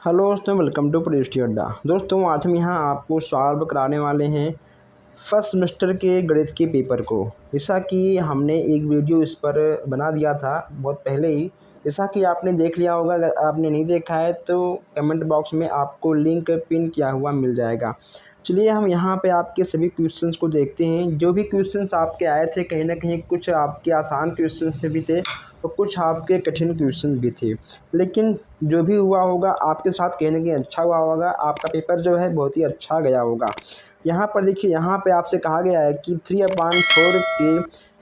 Hello दोस्तों, welcome to परीक्षा अड्डा। दोस्तों, आज हम यहाँ आपको सॉल्व कराने वाले हैं फर्स्ट सेमेस्टर के गणित के पेपर को। जैसा कि हमने एक वीडियो इस पर बना दिया था बहुत पहले ही, जैसा कि आपने देख लिया होगा। अगर आपने नहीं देखा है तो कमेंट बॉक्स में आपको लिंक पिन किया हुआ मिल जाएगा। चलिए हम यहाँ पे आपके सभी क्वेश्चंस को देखते हैं। जो भी क्वेश्चंस आपके आए थे, कहीं ना कहीं कुछ आपके आसान क्वेश्चंस भी थे और कुछ आपके कठिन क्वेश्चन भी थे। लेकिन जो भी हुआ होगा आपके साथ कहीं ना कहीं अच्छा हुआ होगा। आपका पेपर जो है बहुत ही अच्छा गया होगा। यहाँ पर देखिए, यहाँ पे आपसे कहा गया है कि 3/4 के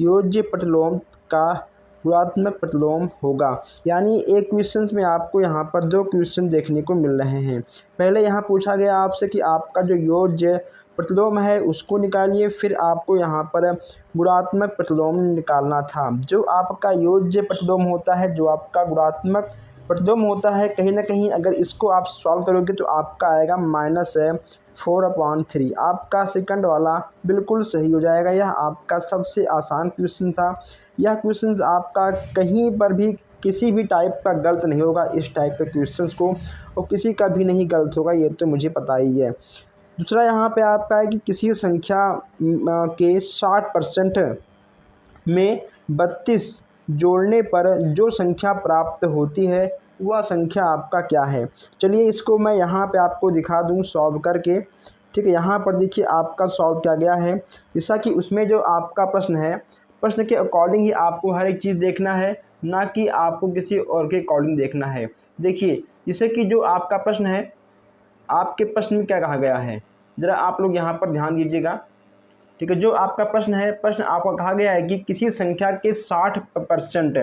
योज्य प्रतिलोम का गुणात्मक प्रतिलोम होगा। यानी एक क्वेश्चन में आपको यहाँ पर दो क्वेश्चन देखने को मिल रहे हैं। पहले यहाँ पूछा गया आपसे कि आपका जो योज्य प्रतिलोम है उसको निकालिए, फिर आपको यहाँ पर गुणात्मक प्रतिलोम निकालना था। जो आपका योज्य प्रतिलोम होता है, जो आपका गुणात्मक प्रतिलोम होता है, कहीं ना कहीं अगर इसको आप सॉल्व करोगे तो आपका आएगा -4/3। आपका सेकंड वाला बिल्कुल सही हो जाएगा। यह आपका सबसे आसान क्वेश्चन था। यह क्वेश्चन आपका कहीं पर भी किसी भी टाइप का गलत नहीं होगा। इस टाइप के क्वेश्चंस को और किसी का भी नहीं गलत होगा, ये तो मुझे पता ही है। दूसरा यहाँ पे आपका है कि किसी संख्या के 60% में 32 जोड़ने पर जो संख्या प्राप्त होती है वह संख्या आपका क्या है। चलिए इसको मैं यहाँ पे आपको दिखा दूँ सॉल्व करके। ठीक है, यहाँ पर देखिए आपका सॉल्व किया गया है। जैसा कि उसमें जो आपका प्रश्न है, प्रश्न के अकॉर्डिंग ही आपको हर एक चीज़ देखना है, ना कि आपको किसी और के अकॉर्डिंग देखना है। देखिए, जैसे कि जो आपका प्रश्न है, आपके प्रश्न में क्या कहा गया है, ज़रा आप लोग यहाँ पर ध्यान दीजिएगा। ठीक है, जो आपका प्रश्न है, प्रश्न आपको कहा गया है कि किसी संख्या के 60%,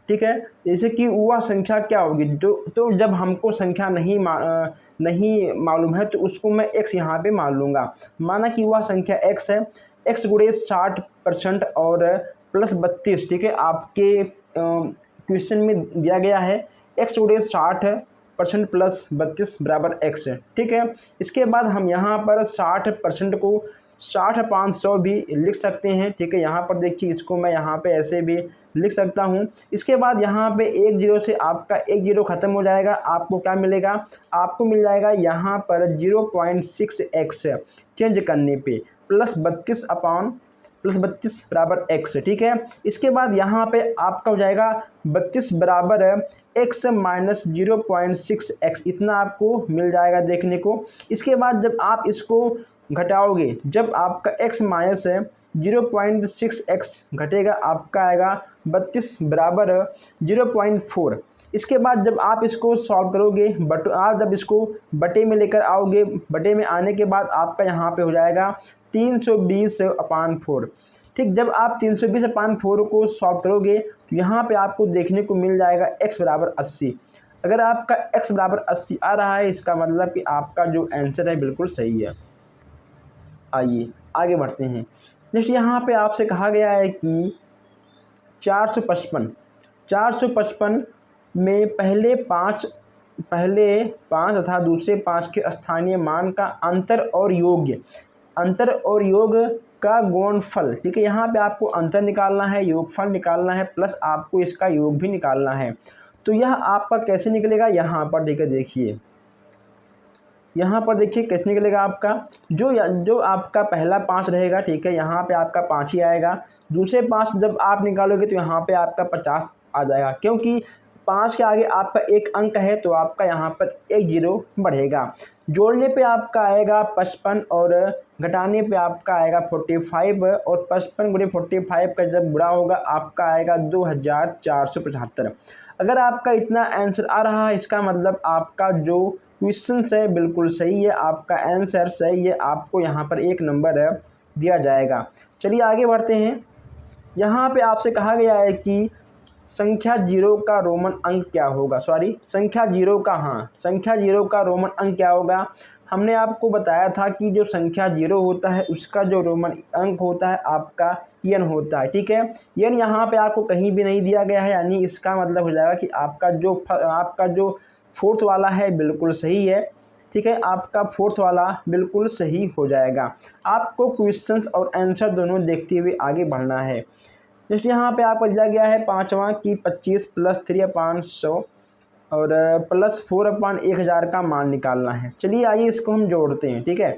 ठीक है, जैसे कि वह संख्या क्या होगी। तो जब हमको संख्या नहीं मालूम है तो उसको मैं x यहाँ पे मान लूँगा। माना कि वह संख्या x है, x गुणे 60% और प्लस 32। ठीक है, आपके क्वेश्चन में दिया गया है x गुणे 60% प्लस 32 बराबर x। ठीक है, इसके बाद हम यहाँ पर 60% को 60/500 भी लिख सकते हैं। ठीक है, यहाँ पर देखिए, इसको मैं यहाँ पे ऐसे भी लिख सकता हूँ। इसके बाद यहाँ पे एक जीरो से आपका एक जीरो ख़त्म हो जाएगा। आपको क्या मिलेगा, आपको मिल जाएगा यहाँ पर 0.6x चेंज करने पे प्लस 32 बराबर x। ठीक है, इसके बाद यहाँ पे आपका हो जाएगा 32 बराबर x माइनस 0.6x, इतना आपको मिल जाएगा देखने को। इसके बाद जब आप इसको घटाओगे, जब आपका x माइनस 0.6x घटेगा, आपका आएगा 32 बराबर 0.4। इसके बाद जब आप इसको सॉल्व करोगे, आप जब इसको बटे में लेकर आओगे, बटे में आने के बाद आपका यहाँ पे हो जाएगा 320/4। ठीक, जब आप 320/4 को सॉल्व करोगे तो यहाँ पे आपको देखने को मिल जाएगा x बराबर 80। अगर आपका x बराबर 80 आ रहा है, इसका मतलब कि आपका जो आंसर है बिल्कुल सही है। आइए आगे बढ़ते हैं। नेक्स्ट यहाँ पे आपसे कहा गया है कि 455 में पहले पाँच तथा दूसरे 5 के स्थानीय मान का अंतर और योग का गुणनफल। ठीक है, यहाँ पे आपको अंतर निकालना है, योगफल निकालना है, प्लस आपको इसका योग भी निकालना है। तो यह आपका कैसे निकलेगा, यहाँ पर देखिए, यहाँ पर देखिए कैसे निकलेगा आपका। जो आपका पहला 5 रहेगा, ठीक है, यहाँ पे आपका 5 ही आएगा। दूसरे 5 जब आप निकालोगे तो यहाँ पे आपका 50 आ जाएगा, क्योंकि 5 के आगे आपका एक अंक है तो आपका यहाँ पर एक जीरो बढ़ेगा। जोड़ने पे आपका आएगा 55 और घटाने पे आपका आएगा 45, और 55 गुणे 45 का जब गुणा होगा आपका आएगा 2475। अगर आपका इतना आंसर आ रहा है, इसका मतलब आपका जो क्वेश्चन है बिल्कुल सही है, आपका आंसर सही है, आपको यहाँ पर एक नंबर दिया जाएगा। चलिए आगे बढ़ते हैं। यहाँ पे आपसे कहा गया है कि संख्या 0 का रोमन अंक क्या होगा। संख्या 0 का रोमन अंक क्या होगा। हमने आपको बताया था कि जो संख्या 0 होता है उसका जो रोमन अंक होता है आपका n होता है। ठीक है, n यहाँ पे आपको कहीं भी नहीं दिया गया है, यानी इसका मतलब हो जाएगा कि आपका जो फोर्थ वाला है बिल्कुल सही है। ठीक है, आपका फोर्थ वाला बिल्कुल सही हो जाएगा। आपको क्वेश्चंस और आंसर दोनों देखते हुए आगे बढ़ना है। नेक्स्ट यहाँ पे आपको दिया गया है पाँचवा कि 25 + 3/500 और +4/1000 का मान निकालना है। चलिए आइए इसको हम जोड़ते हैं, ठीक है।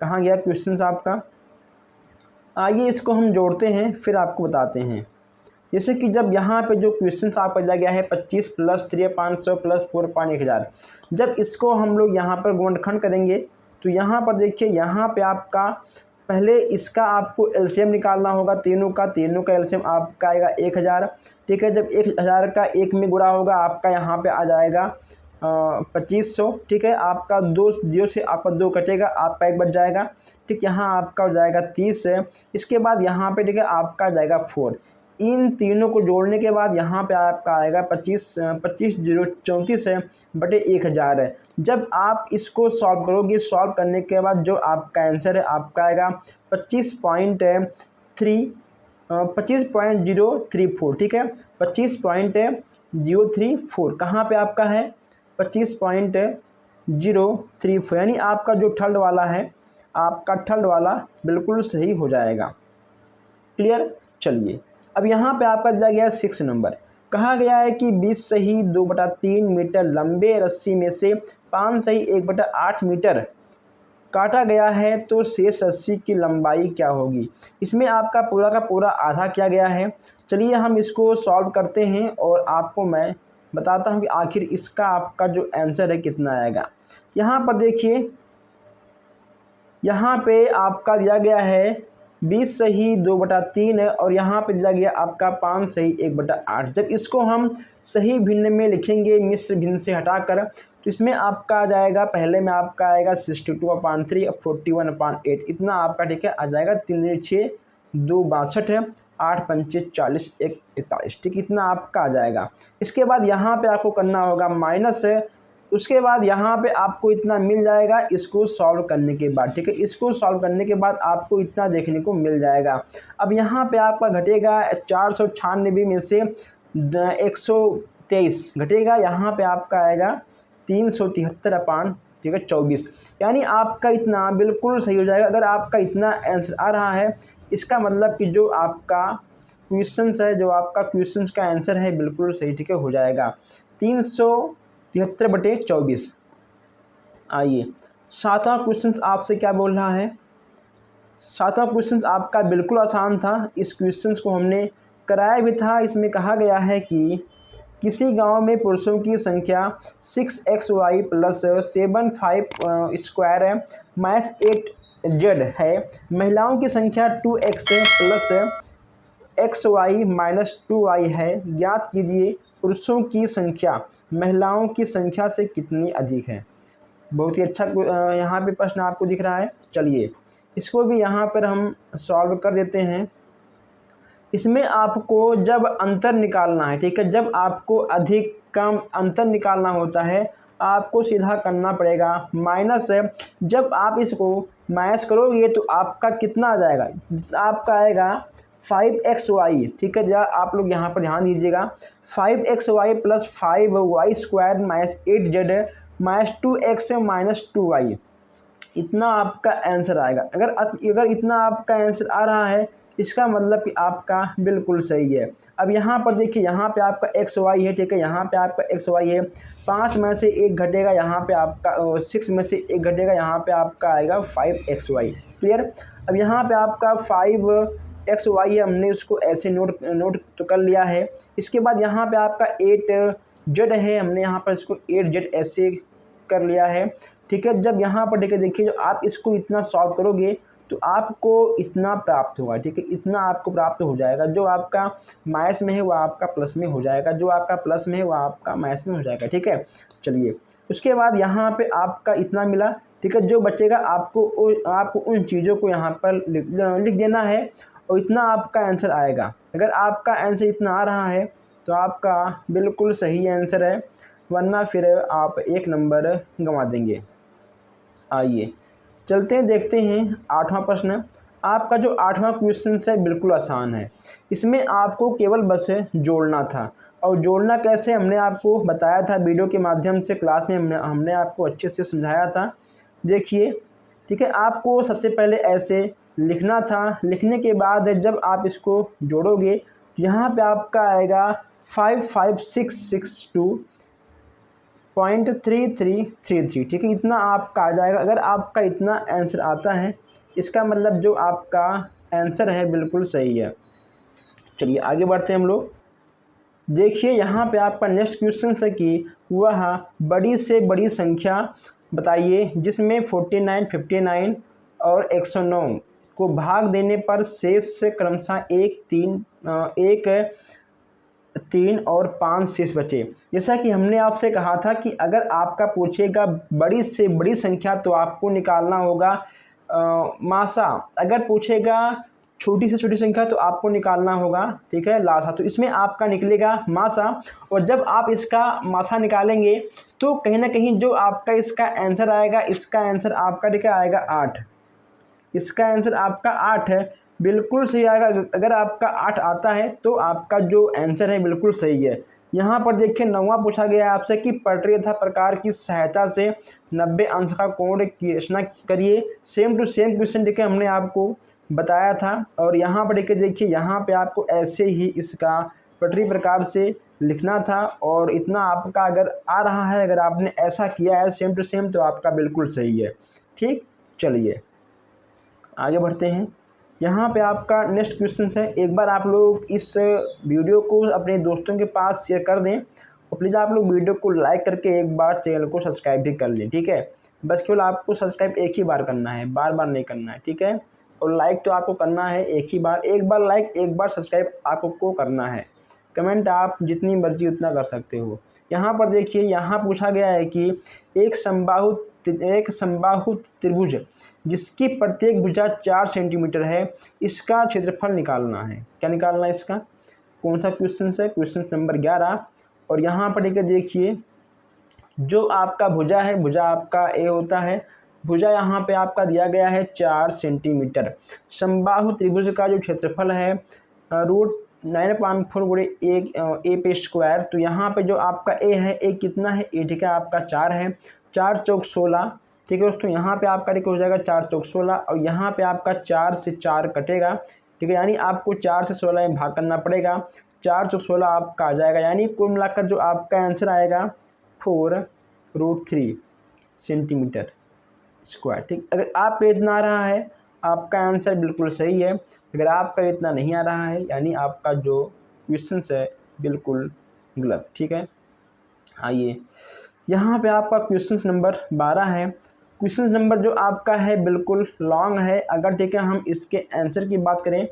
कहाँ गया क्वेश्चन आपका, आइए इसको हम जोड़ते हैं फिर आपको बताते हैं। जैसे कि जब यहाँ पे जो क्वेश्चन आपका दिया गया है 25 + 3/500 + 4/1000, जब इसको हम लोग यहाँ पर गुणनखंड करेंगे तो यहाँ पर देखिए, यहाँ पे आपका पहले इसका आपको एलसीएम निकालना होगा, तीनों का एलसीएम आपका आएगा 1000, ठीक है। जब 1000 का 1 में गुणा होगा आपका यहाँ पे आ जाएगा 2500, ठीक है। आपका 2 0 से आपका 2 कटेगा, आपका 1 बच जाएगा, ठीक। यहाँ आपका हो जाएगा 30 है। इसके बाद यहाँ पे ठीक है आपका जाएगा 4। इन तीनों को जोड़ने के बाद यहाँ पे आपका आएगा 25,034 है बटे 1000 है। जब आप इसको सॉल्व करोगे, सॉल्व करने के बाद जो आपका आंसर है आपका आएगा 25.034, ठीक है। 25.034 कहाँ पे आपका है 25.034, यानी आपका जो थर्ड वाला है, आपका थर्ड वाला बिल्कुल सही हो जाएगा। क्लियर। चलिए अब यहाँ पे आपका दिया गया है 6 नंबर। कहा गया है कि 20 सही 2/3 मीटर लंबे रस्सी में से 5 सही 1/8 मीटर काटा गया है, तो शेष रस्सी की लंबाई क्या होगी। इसमें आपका पूरा का पूरा आधा किया गया है। चलिए हम इसको सॉल्व करते हैं और आपको मैं बताता हूँ कि आखिर इसका आपका जो आंसर है कितना आएगा। यहाँ पर देखिए, यहाँ पे आपका दिया गया है 20 सही 2/3 है और यहाँ पे दिया गया आपका 5 सही 1/8। जब इसको हम सही भिन्न में लिखेंगे मिश्र भिन्न से हटाकर, तो इसमें आपका आ जाएगा, पहले में आपका आएगा 62/3 और 41/8, इतना आपका ठीक है आ जाएगा। 3 6 2 62 है, 8 5 40 1 41, ठीक, इतना आपका आ जाएगा। इसके बाद यहाँ पे आपको करना होगा माइनस है, उसके बाद यहाँ पे आपको इतना मिल जाएगा इसको सॉल्व करने के बाद, ठीक है। इसको सॉल्व करने के बाद आपको इतना देखने को मिल जाएगा। अब यहाँ पे आपका घटेगा 496 में से 123 घटेगा, यहाँ पे आपका आएगा 373/24, यानी आपका इतना बिल्कुल सही हो जाएगा। अगर आपका इतना आंसर आ रहा है, इसका मतलब कि जो आपका क्वेश्चन है, जो आपका क्वेश्चन का आंसर है बिल्कुल सही, ठीक है, हो जाएगा 373/24। आइए 7वां क्वेश्चन आपसे क्या बोल रहा है। 7वां क्वेश्चन आपका बिल्कुल आसान था, इस क्वेश्चन को हमने कराया भी था। इसमें कहा गया है कि किसी गांव में पुरुषों की संख्या 6xy + 75² है -8z है, महिलाओं की संख्या 2x + xy - 2y है। ज्ञात कीजिए पुरुषों की संख्या महिलाओं की संख्या से कितनी अधिक है। बहुत ही अच्छा यहाँ पे प्रश्न आपको दिख रहा है। चलिए इसको भी यहाँ पर हम सॉल्व कर देते हैं। इसमें आपको जब अंतर निकालना है, ठीक है, जब आपको अधिक कम अंतर निकालना होता है, आपको सीधा करना पड़ेगा माइनस है। जब आप इसको माइनस करोगे तो आपका कितना आ जाएगा, आपका आएगा 5xy, ठीक है। आप लोग यहाँ पर ध्यान दीजिएगा, 5xy + 5y² - 8z -2x - 2y, इतना आपका आंसर आएगा। अगर इतना आपका आंसर आ रहा है, इसका मतलब कि आपका बिल्कुल सही है। अब यहाँ पर देखिए, यहाँ पे आपका xy है, ठीक है, यहाँ पे आपका xy है, 5 में से 1 घटेगा, यहाँ पे आपका 6 में से 1 घटेगा, यहाँ पे आपका आएगा 5xy। क्लियर। अब यहाँ पे आपका 5xy है, हमने उसको ऐसे नोट तो कर लिया है। इसके बाद यहाँ पे आपका 8z है, हमने यहाँ पर इसको 8z ऐसे कर लिया है, ठीक है। जब यहाँ पर देखिए, जो आप इसको इतना सॉल्व करोगे तो आपको इतना प्राप्त होगा, ठीक है, इतना आपको प्राप्त हो जाएगा। जो आपका माइनस में है वह आपका प्लस में हो जाएगा, जो आपका प्लस में है वह आपका माइनस में हो जाएगा, ठीक है। चलिए उसके बाद यहाँ पे आपका इतना मिला, ठीक है। जो बचेगा आपको उन चीज़ों को यहाँ पर लिख देना है और इतना आपका आंसर आएगा। अगर आपका आंसर इतना आ रहा है तो आपका बिल्कुल सही आंसर है, वरना फिर आप 1 नंबर गंवा देंगे। आइए चलते हैं, देखते हैं 8वां प्रश्न। आपका जो 8वां क्वेश्चन है बिल्कुल आसान है। इसमें आपको केवल बस जोड़ना था, और जोड़ना कैसे हमने आपको बताया था वीडियो के माध्यम से, क्लास में हमने आपको अच्छे से समझाया था। देखिए, ठीक है, आपको सबसे पहले ऐसे लिखना था। लिखने के बाद जब आप इसको जोड़ोगे, यहाँ पे आपका आएगा 55662, 0.3333, ठीक है, इतना आपका आ जाएगा। अगर आपका इतना आंसर आता है, इसका मतलब जो आपका आंसर है बिल्कुल सही है। चलिए आगे बढ़ते हैं हम लोग। देखिए यहाँ पे आपका नेक्स्ट क्वेश्चन है कि वह बड़ी से बड़ी संख्या बताइए जिसमें 49, 59 और 109 को भाग देने पर शेष से क्रमशः 3 और 5 शेष बचे। जैसा कि हमने आपसे कहा था कि अगर आपका पूछेगा बड़ी से बड़ी संख्या तो आपको निकालना होगा मासा, अगर पूछेगा छोटी से छोटी संख्या तो आपको निकालना होगा, ठीक है, लासा। तो इसमें आपका निकलेगा मासा, और जब आप इसका मासा निकालेंगे तो कहीं ना कहीं जो आपका इसका आंसर आएगा, इसका आंसर आपका लिखा आएगा 8। इसका आंसर आपका 8 है, बिल्कुल सही आएगा। अगर आपका 8 आता है तो आपका जो आंसर है बिल्कुल सही है। यहाँ पर देखिए 9वां पूछा गया है आपसे कि पटरी तथा प्रकार की सहायता से 90 अंश का कोण की रचना करिए। सेम टू सेम क्वेश्चन देखिए हमने आपको बताया था, और यहाँ पर देखिए यहाँ पे आपको ऐसे ही इसका पटरी प्रकार से लिखना था, और इतना आपका अगर आ रहा है, अगर आपने ऐसा किया है सेम टू सेम, तो आपका बिल्कुल सही है। ठीक, चलिए आगे बढ़ते हैं। यहाँ पे आपका नेक्स्ट क्वेश्चन है, एक बार आप लोग इस वीडियो को अपने दोस्तों के पास शेयर कर दें, और प्लीज़ आप लोग वीडियो को लाइक करके एक बार चैनल को सब्सक्राइब भी कर लें, ठीक है। बस केवल आपको सब्सक्राइब एक ही बार करना है, बार बार नहीं करना है, ठीक है। और लाइक तो आपको करना है एक ही बार, एक बार लाइक एक बार सब्सक्राइब आपको करना है। कमेंट आप जितनी मर्जी उतना कर सकते हो। यहाँ पर देखिए यहाँ पूछा गया है कि एक समबाहु त्रिभुज जिसकी प्रत्येक भुजा 4 सेंटीमीटर है, इसका क्षेत्रफल निकालना है। क्या निकालना है इसका? कौन सा क्वेश्चन है? Question number 11। और यहाँ पर देखिए जो आपका भुजा है, भुजा आपका ए होता है, भुजा यहाँ पे आपका दिया गया है 4 सेंटीमीटर। समबाहु त्रिभुज का जो क्षेत्रफल है √9.4 गुणे ए पे स्क्वायर। तो यहाँ पे जो आपका ए है, ए कितना है? ए ठीक है आपका 4 है, 4 चौक 16, ठीक है दोस्तों। यहाँ पे आपका हो जाएगा 4 चौक 16, और यहाँ पे आपका 4 से 4 कटेगा, ठीक है, यानी आपको 4 से 16 में भाग करना पड़ेगा। 4 चौक 16 आपका आ जाएगा, यानी कुल मिलाकर जो आपका आंसर आएगा 4√3 सेंटीमीटर स्क्वायर। ठीक, अगर आपका इतना आ रहा है आपका आंसर बिल्कुल सही है, अगर आपका इतना नहीं आ रहा है यानी आपका जो क्वेश्चन है बिल्कुल गलत, ठीक है। आइए यहाँ पे आपका क्वेश्चन नंबर 12 है। क्वेश्चन नंबर जो आपका है बिल्कुल लॉन्ग है। अगर ठीक है हम इसके आंसर की बात करें,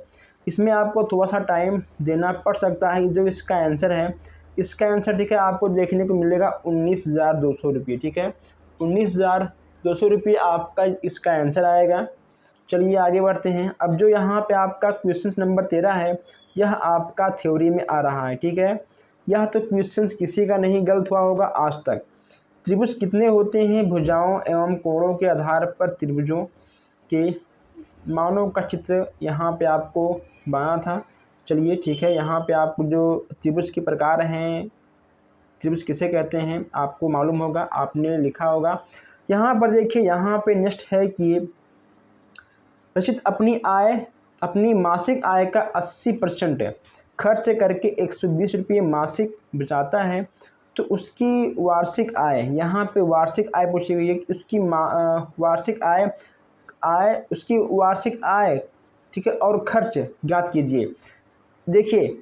इसमें आपको थोड़ा सा टाइम देना पड़ सकता है। जो इसका आंसर है, इसका आंसर ठीक है आपको देखने को मिलेगा 19,200 रुपये, ठीक है, 19,200 रुपये आपका इसका आंसर आएगा। चलिए आगे बढ़ते हैं। अब जो यहाँ पे आपका क्वेश्चन नंबर 13 है, यह आपका थ्योरी में आ रहा है, ठीक है। यह तो क्वेश्चन किसी का नहीं गलत हुआ होगा आज तक। त्रिभुज कितने होते हैं? भुजाओं एवं कोणों के आधार पर त्रिभुजों के मानों का चित्र यहाँ पे आपको बना था। चलिए ठीक है, यहाँ पे आपको जो त्रिभुज के प्रकार हैं, त्रिभुज किसे कहते हैं आपको मालूम होगा, आपने लिखा होगा। यहाँ पर देखिए यहाँ पे नेक्स्ट है कि रचित अपनी मासिक आय का 80% खर्च करके 120 रुपये मासिक बचाता है, तो उसकी वार्षिक आय, यहाँ पे वार्षिक आय पूछी गई है कि उसकी वार्षिक आय ठीक है और खर्च ज्ञात कीजिए। देखिए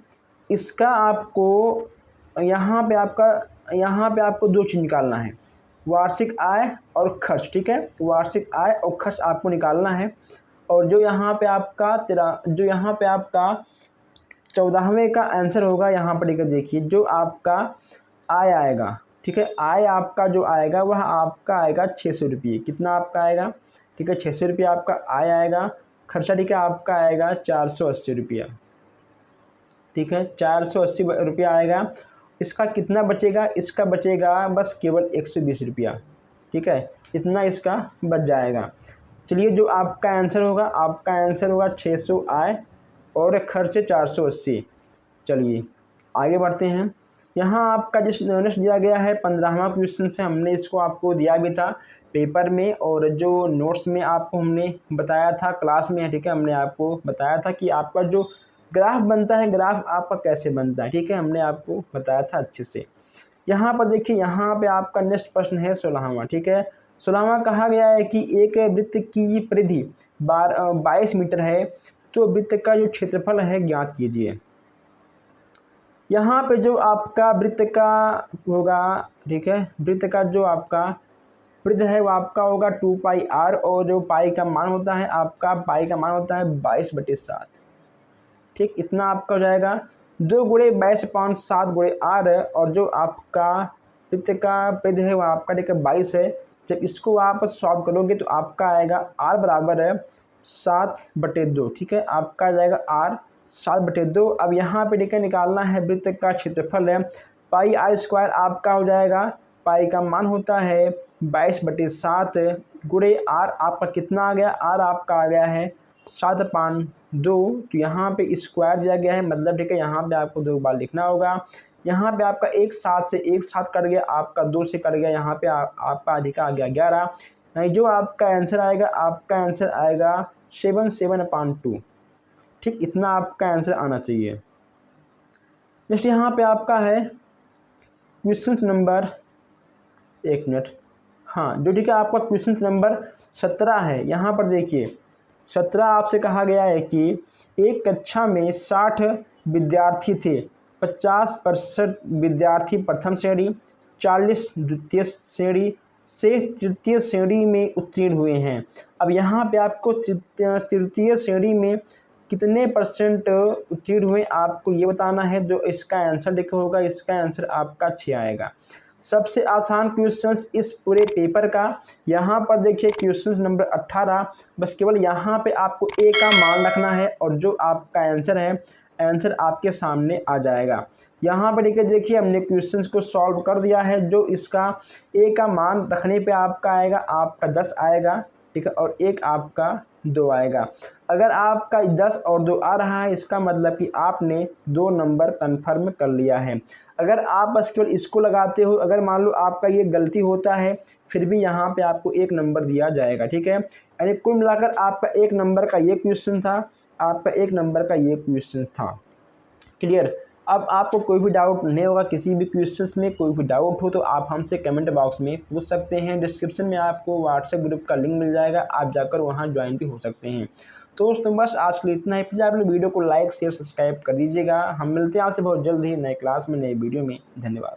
इसका आपको यहाँ पे आपको दो चीज़ निकालना है, वार्षिक आय और खर्च, ठीक है, वार्षिक आय और खर्च आपको निकालना है। और जो यहाँ पे आपका 14वें का आंसर होगा, यहाँ पर देखिए जो आपका आय आएगा, ठीक है, आय आपका जो आएगा वह आपका आएगा 600 रुपये। कितना आपका आएगा? ठीक है 600 रुपये आपका आय आएगा। खर्चा ठीक है आपका आएगा 480 रुपया, ठीक है 480 रुपया आएगा। इसका कितना बचेगा? इसका बचेगा बस केवल 120 रुपया, ठीक है, इतना इसका बच जाएगा। चलिए जो आपका आंसर होगा, आपका आंसर होगा 600 आय और खर्च 480। चलिए आगे बढ़ते हैं। यहाँ आपका जिस नेक्स्ट दिया गया है 15वां क्वेश्चन से, हमने इसको आपको दिया भी था पेपर में, और जो नोट्स में आपको हमने बताया था क्लास में, ठीक है, हमने आपको बताया था कि आपका जो ग्राफ बनता है, ग्राफ आपका कैसे बनता है, ठीक है, हमने आपको बताया था अच्छे से। यहाँ पर देखिए, यहाँ पे आपका नेक्स्ट प्रश्न है 16वां, ठीक है। 16वां कहा गया है कि एक वृत्त की परिधि 22 मीटर है, तो वृत्त का जो क्षेत्रफल है ज्ञात कीजिए। यहाँ पे जो आपका वृत्त का होगा, ठीक है, वृत्त का जो आपका परिधि है वो आपका होगा 2πr, और जो पाई का मान होता है आपका 22/7, ठीक, इतना आपका हो जाएगा। 2 गुणे 22/7 गुणे r, और जो आपका वृत्त का परिधि है वो आपका ठीक है 22 है। जब इसको आप सॉल्व करोगे तो आपका आएगा r बराबर है 7/2, ठीक है, आपका आ जाएगा r 7/2। अब यहाँ पे ठीक है निकालना है वृत्त का क्षेत्रफल है, पाई r स्क्वायर आपका हो जाएगा, पाई का मान होता है 22/7 गुणे r, आपका कितना आ गया, r आपका आ गया है 7/2। तो यहाँ पे स्क्वायर दिया गया है, मतलब ठीक है यहाँ पे आपको 2 बार लिखना होगा। यहाँ पे आपका 1 7 से 1 7 कट गया, आपका 2 से कट गया, यहाँ पे आपका अधिक आ गया 11। नहीं, जो आपका आंसर आएगा, आपका आंसर आएगा 7/2, ठीक, इतना आपका आंसर आना चाहिए। नेक्स्ट यहाँ पे आपका है क्वेश्चन नंबर, एक मिनट, हाँ, जो ठीक है आपका क्वेश्चन नंबर 17 है। यहाँ पर देखिए 17 आपसे कहा गया है कि एक कक्षा में 60 विद्यार्थी थे, 50% विद्यार्थी प्रथम श्रेणी, 40 द्वितीय श्रेणी से तृतीय श्रेणी में उत्तीर्ण हुए हैं। अब यहाँ पे आपको तृतीय श्रेणी में कितने % उत्तीर्ण हुए आपको ये बताना है। जो इसका आंसर लिखा होगा, इसका आंसर आपका 6 आएगा। सबसे आसान क्वेश्चंस इस पूरे पेपर का, यहाँ पर देखिए क्वेश्चन नंबर 18, बस केवल यहाँ पे आपको ए का मान रखना है और जो आपका आंसर है, आंसर आपके सामने आ जाएगा। यहाँ पर देखिए हमने क्वेश्चंस को सॉल्व कर दिया है। जो इसका ए का मान रखने पे आपका आएगा, आपका 10 आएगा, ठीक है, और एक आपका 2 आएगा। अगर आपका 10 और 2 आ रहा है, इसका मतलब कि आपने 2 नंबर कन्फर्म कर लिया है। अगर आप बस केवल इसको लगाते हो, अगर मान लो आपका ये गलती होता है, फिर भी यहाँ पे आपको 1 नंबर दिया जाएगा, ठीक है। यानी कुल मिलाकर आपका 1 नंबर का ये क्वेश्चन था, आपका 1 नंबर का ये क्वेश्चन था। क्लियर। अब आपको कोई भी डाउट नहीं होगा, किसी भी क्वेश्चंस में कोई भी डाउट हो तो आप हमसे कमेंट बॉक्स में पूछ सकते हैं। डिस्क्रिप्शन में आपको व्हाट्सएप ग्रुप का लिंक मिल जाएगा, आप जाकर वहां ज्वाइन भी हो सकते हैं। तो दोस्तों बस आज के लिए इतना ही। प्लीज़ आप लोग वीडियो को लाइक शेयर सब्सक्राइब कर दीजिएगा। हम मिलते हैं आपसे बहुत जल्द ही नए क्लास में, नए वीडियो में। धन्यवाद।